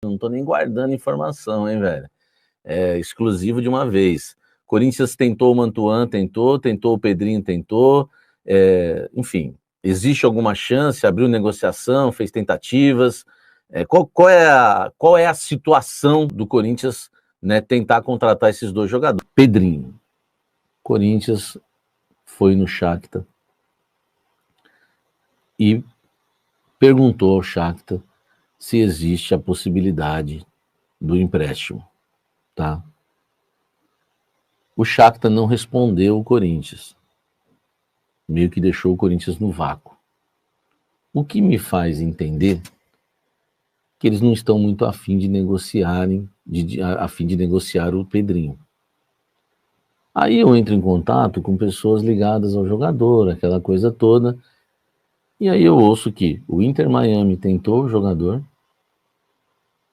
Não tô nem guardando informação, hein, velho? É exclusivo de uma vez. Corinthians tentou o Mantuan, tentou o Pedrinho, tentou. Enfim, existe alguma chance? Abriu negociação, fez tentativas. Qual é a situação do Corinthians, né, tentar contratar esses dois jogadores? Pedrinho. Corinthians foi no Shakhtar e perguntou ao Shakhtar se existe a possibilidade do empréstimo, tá? O Shakhtar não respondeu o Corinthians, meio que deixou o Corinthians no vácuo. O que me faz entender que eles não estão muito afim de negociarem, afim de negociar o Pedrinho. Aí eu entro em contato com pessoas ligadas ao jogador, aquela coisa toda, e aí eu ouço que o Inter Miami tentou o jogador,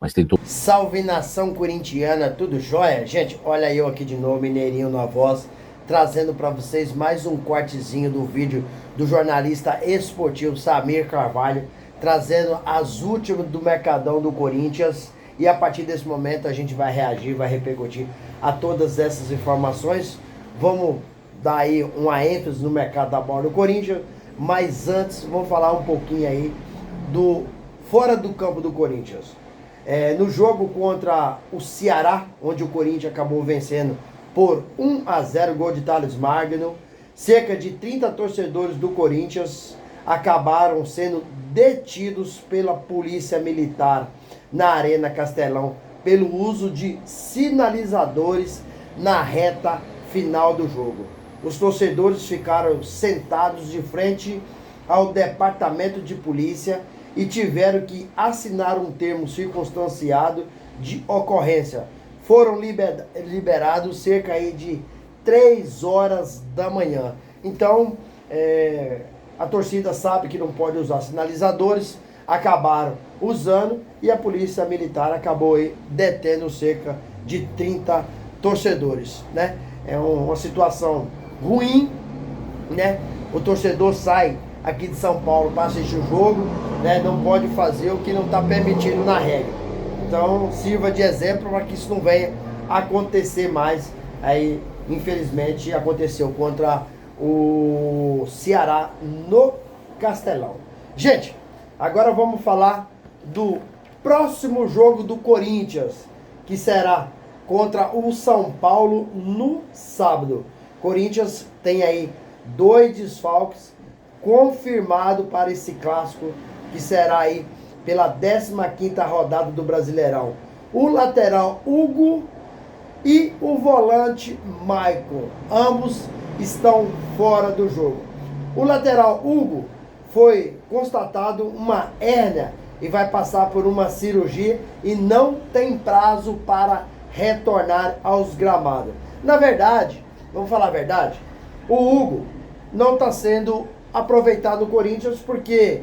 mas tentou... Salve nação corintiana, tudo jóia? Gente, olha eu aqui de novo, Mineirinho na voz, trazendo para vocês mais um cortezinho do vídeo do jornalista esportivo Samir Carvalho, trazendo as últimas do Mercadão do Corinthians, e a partir desse momento a gente vai reagir, vai repercutir a todas essas informações. Vamos dar aí uma ênfase no mercado da bola do Corinthians, mas antes vamos falar um pouquinho aí do fora do campo do Corinthians. No jogo contra o Ceará, onde o Corinthians acabou vencendo por 1-0, gol de Thales Magno, cerca de 30 torcedores do Corinthians acabaram sendo detidos pela polícia militar na Arena Castelão pelo uso de sinalizadores na reta final do jogo. Os torcedores ficaram sentados de frente ao departamento de polícia e tiveram que assinar um termo circunstanciado de ocorrência. Foram liberados cerca aí de 3 horas da manhã. Então, a torcida sabe que não pode usar sinalizadores, acabaram usando e a polícia militar acabou aí detendo cerca de 30 torcedores, né? É uma situação ruim, né? O torcedor sai aqui de São Paulo para assistir o jogo, né? Não pode fazer o que não está permitido na regra. Então sirva de exemplo para que isso não venha acontecer mais. Aí, infelizmente, aconteceu contra o Ceará no Castelão. Gente, agora vamos falar do próximo jogo do Corinthians, que será contra o São Paulo no sábado. Corinthians tem aí 2 desfalques confirmado para esse clássico, que será aí pela 15ª rodada do Brasileirão. O lateral Hugo e o volante Maicon, ambos estão fora do jogo. O lateral Hugo foi constatado uma hérnia e vai passar por uma cirurgia e não tem prazo para retornar aos gramados. Na verdade, vamos falar a verdade, o Hugo não está sendo aproveitado no Corinthians porque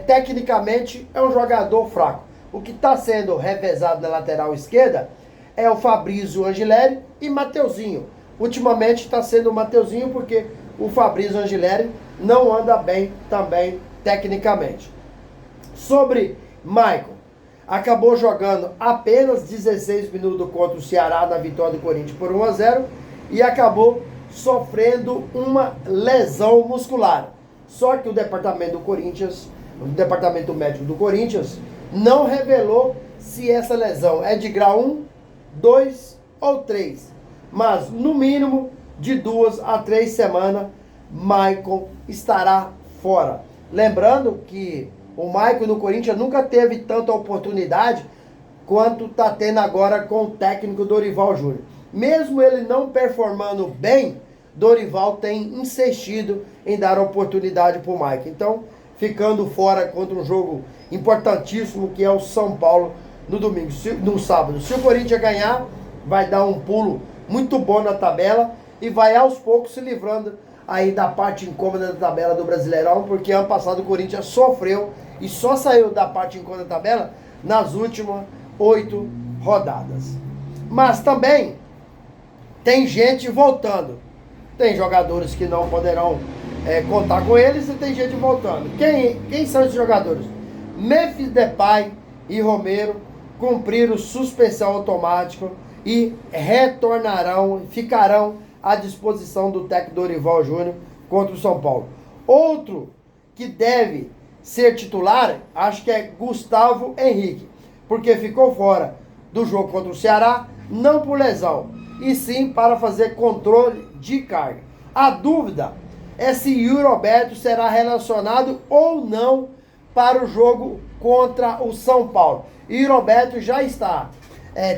tecnicamente é um jogador fraco. O que está sendo revezado na lateral esquerda é o Fabrício Angileri e Mateuzinho. Ultimamente está sendo o Mateuzinho porque o Fabrício Angileri não anda bem também tecnicamente. Sobre Maicon, acabou jogando apenas 16 minutos contra o Ceará na vitória do Corinthians por 1-0 e acabou sofrendo uma lesão muscular. Só que o departamento do Corinthians, o departamento médico do Corinthians, não revelou se essa lesão é de grau 1, 2 ou 3. Mas, no mínimo, de 2 a 3 semanas, Maicon estará fora. Lembrando que o Maicon no Corinthians nunca teve tanta oportunidade quanto está tendo agora com o técnico Dorival Júnior. Mesmo ele não performando bem, Dorival tem insistido em dar oportunidade para o Maicon. Então, ficando fora contra um jogo importantíssimo que é o São Paulo no domingo, no sábado. Se o Corinthians ganhar, vai dar um pulo muito bom na tabela e vai aos poucos se livrando aí da parte incômoda da tabela do Brasileirão, porque ano passado o Corinthians sofreu e só saiu da parte incômoda da tabela nas últimas 8 rodadas. Mas também tem gente voltando. Tem jogadores que não poderão contar com eles e tem gente voltando. Quem são esses jogadores? Memphis Depay e Romero cumpriram suspensão automática e ficarão à disposição do técnico Dorival Júnior contra o São Paulo. Outro que deve ser titular, acho que é Gustavo Henrique, porque ficou fora do jogo contra o Ceará, não por lesão, e sim para fazer controle de carga. A dúvida é se Yuri Alberto será relacionado ou não para o jogo contra o São Paulo. Yuri Alberto já está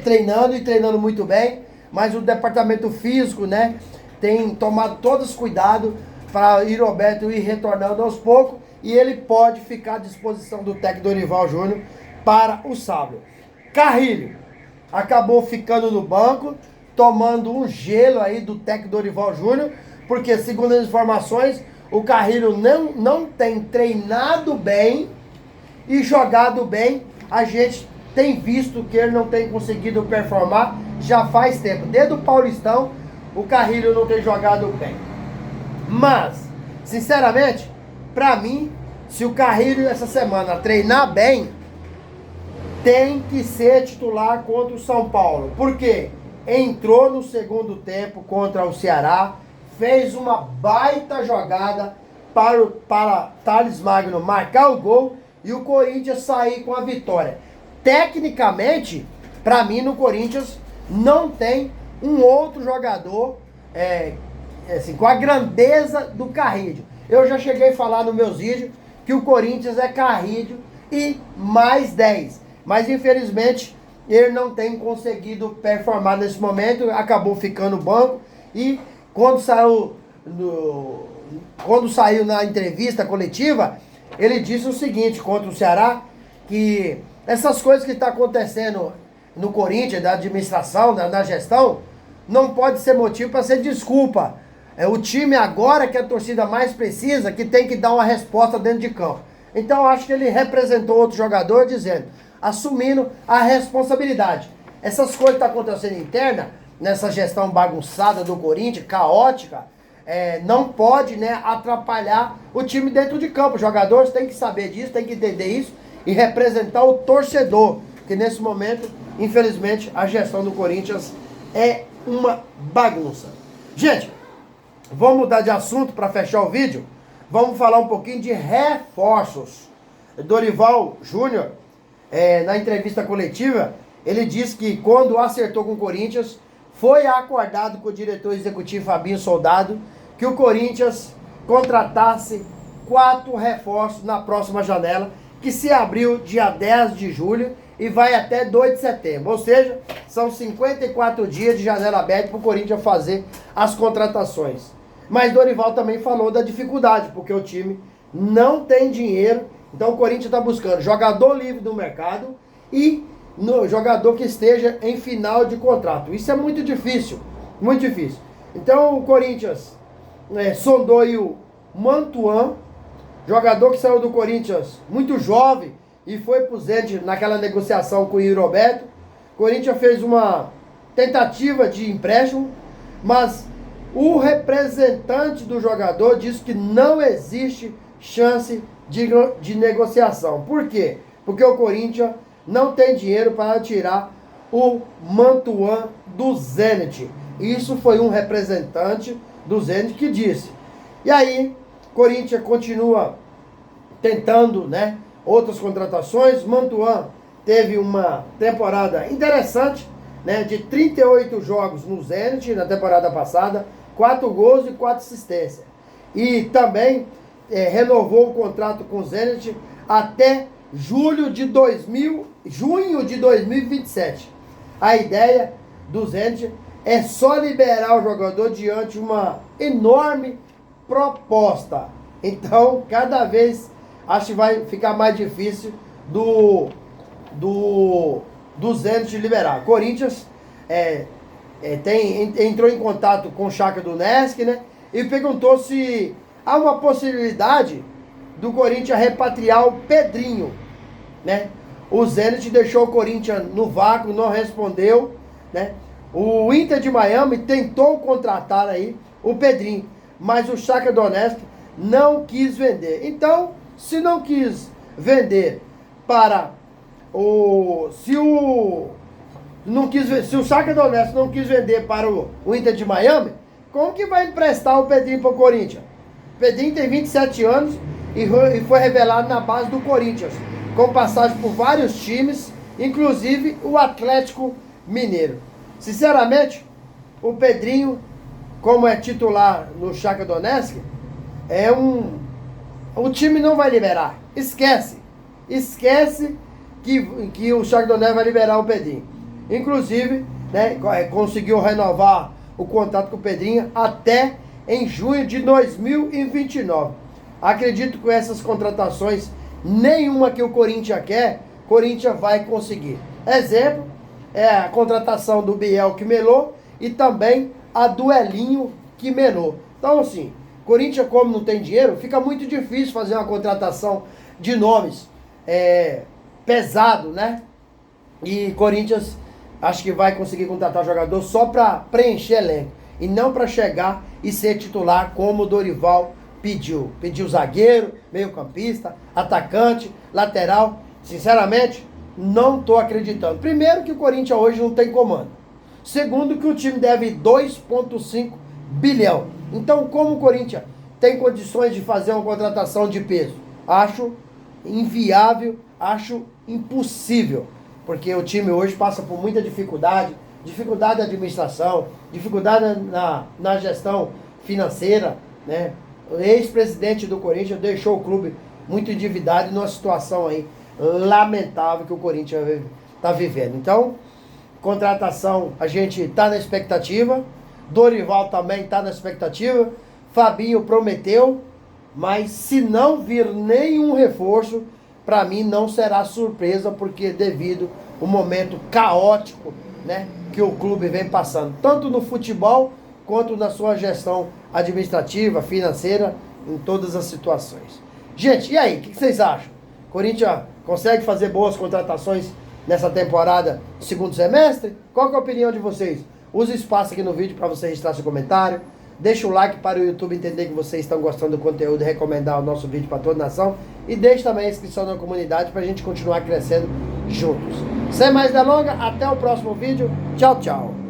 treinando e treinando muito bem, mas o departamento físico, né, tem tomado todos os cuidados para Yuri Alberto ir retornando aos poucos e ele pode ficar à disposição do técnico Dorival Júnior para o sábado. Carrilho acabou ficando no banco, tomando um gelo aí do técnico Dorival Júnior, porque segundo as informações, o Carrilho não tem treinado bem e jogado bem. A gente tem visto que ele não tem conseguido performar já faz tempo. Desde o Paulistão, o Carrilho não tem jogado bem. Mas, sinceramente, pra mim, se o Carrilho essa semana treinar bem, tem que ser titular contra o São Paulo. Por quê? Entrou no segundo tempo contra o Ceará, fez uma baita jogada para Thales Magno marcar o gol e o Corinthians sair com a vitória. Tecnicamente, para mim, no Corinthians não tem um outro jogador assim, com a grandeza do Carrilho. Eu já cheguei a falar nos meus vídeos que o Corinthians é Carrilho e mais 10. Mas infelizmente ele não tem conseguido performar nesse momento, acabou ficando no banco e quando saiu na entrevista coletiva, ele disse o seguinte contra o Ceará, que essas coisas que estão acontecendo no Corinthians, da administração, na gestão, não pode ser motivo para ser desculpa. É o time agora que a torcida mais precisa, que tem que dar uma resposta dentro de campo. Então eu acho que ele representou outro jogador dizendo, assumindo a responsabilidade. Essas coisas que estão acontecendo interna, nessa gestão bagunçada do Corinthians, caótica, não pode, né, atrapalhar o time dentro de campo. Os jogadores têm que saber disso, têm que entender isso e representar o torcedor, que nesse momento, infelizmente, a gestão do Corinthians é uma bagunça. Gente, vamos mudar de assunto para fechar o vídeo. Vamos falar um pouquinho de reforços. Dorival Júnior, na entrevista coletiva, ele disse que quando acertou com o Corinthians, foi acordado com o diretor executivo Fabinho Soldado que o Corinthians contratasse 4 reforços na próxima janela, que se abriu dia 10 de julho e vai até 2 de setembro. Ou seja, são 54 dias de janela aberta para o Corinthians fazer as contratações. Mas Dorival também falou da dificuldade, porque o time não tem dinheiro. Então o Corinthians está buscando jogador livre do mercado e jogador que esteja em final de contrato. Isso é muito difícil, muito difícil. Então o Corinthians sondou aí o Mantuan, jogador que saiu do Corinthians muito jovem e foi pro Zenit naquela negociação com o Yuri Alberto. O Corinthians fez uma tentativa de empréstimo, mas o representante do jogador disse que não existe chance de negociação. Por quê? Porque o Corinthians não tem dinheiro para tirar o Mantuan do Zenit. Isso foi um representante do Zenit que disse. E aí, Corinthians continua tentando, né, outras contratações. Mantuan teve uma temporada interessante, né, de 38 jogos no Zenit na temporada passada, 4 gols e 4 assistências. E também renovou o contrato com o Zenit até junho de 2027. A ideia do Zenit é só liberar o jogador diante de uma enorme proposta. Então, cada vez acho que vai ficar mais difícil do Zenit liberar. Corinthians entrou em contato com o Shakhtar Donetsk, né, e perguntou se há uma possibilidade do Corinthians repatriar o Pedrinho, né? O Zenit deixou o Corinthians no vácuo, não respondeu, né? O Inter de Miami tentou contratar aí o Pedrinho, mas o Shakhtar Donetsk não quis vender. Então, se não quis vender para Se o Shakhtar Donetsk não quis vender para o Inter de Miami, como que vai emprestar o Pedrinho para o Corinthians? O Pedrinho tem 27 anos e foi revelado na base do Corinthians, com passagem por vários times, inclusive o Atlético Mineiro. Sinceramente, o Pedrinho, como é titular no Shakhtar Donetsk, o time não vai liberar. Esquece que o Shakhtar Donetsk vai liberar o Pedrinho. Inclusive, né, conseguiu renovar o contrato com o Pedrinho até em junho de 2029. Acredito que com essas contratações, nenhuma que o Corinthians quer, o Corinthians vai conseguir. Exemplo, é a contratação do Biel que melou e também a do Elinho que melou. Então, assim, Corinthians, como não tem dinheiro, fica muito difícil fazer uma contratação de nomes pesado, né? E Corinthians acho que vai conseguir contratar jogador só para preencher elenco e não para chegar e ser titular como o Dorival pediu. Pediu zagueiro, meio-campista, atacante, lateral. Sinceramente, não estou acreditando. Primeiro que o Corinthians hoje não tem comando. Segundo que o time deve 2,5 bilhão. Então, como o Corinthians tem condições de fazer uma contratação de peso? Acho inviável, acho impossível. Porque o time hoje passa por muita dificuldade na administração, dificuldade na gestão financeira, né? O ex-presidente do Corinthians deixou o clube muito endividado numa situação aí lamentável que o Corinthians está vivendo. Então, contratação, a gente está na expectativa, Dorival também está na expectativa, Fabinho prometeu, mas se não vir nenhum reforço, para mim não será surpresa, porque devido ao momento caótico, né, que o clube vem passando, tanto no futebol quanto na sua gestão administrativa, financeira, em todas as situações. Gente, e aí, o que vocês acham? Corinthians consegue fazer boas contratações nessa temporada, segundo semestre? Qual que é a opinião de vocês? Use o espaço aqui no vídeo para você registrar seu comentário. Deixa o like para o YouTube entender que vocês estão gostando do conteúdo e recomendar o nosso vídeo para toda a nação. E deixe também a inscrição na comunidade para a gente continuar crescendo juntos. Sem mais delongas, até o próximo vídeo. Tchau, tchau.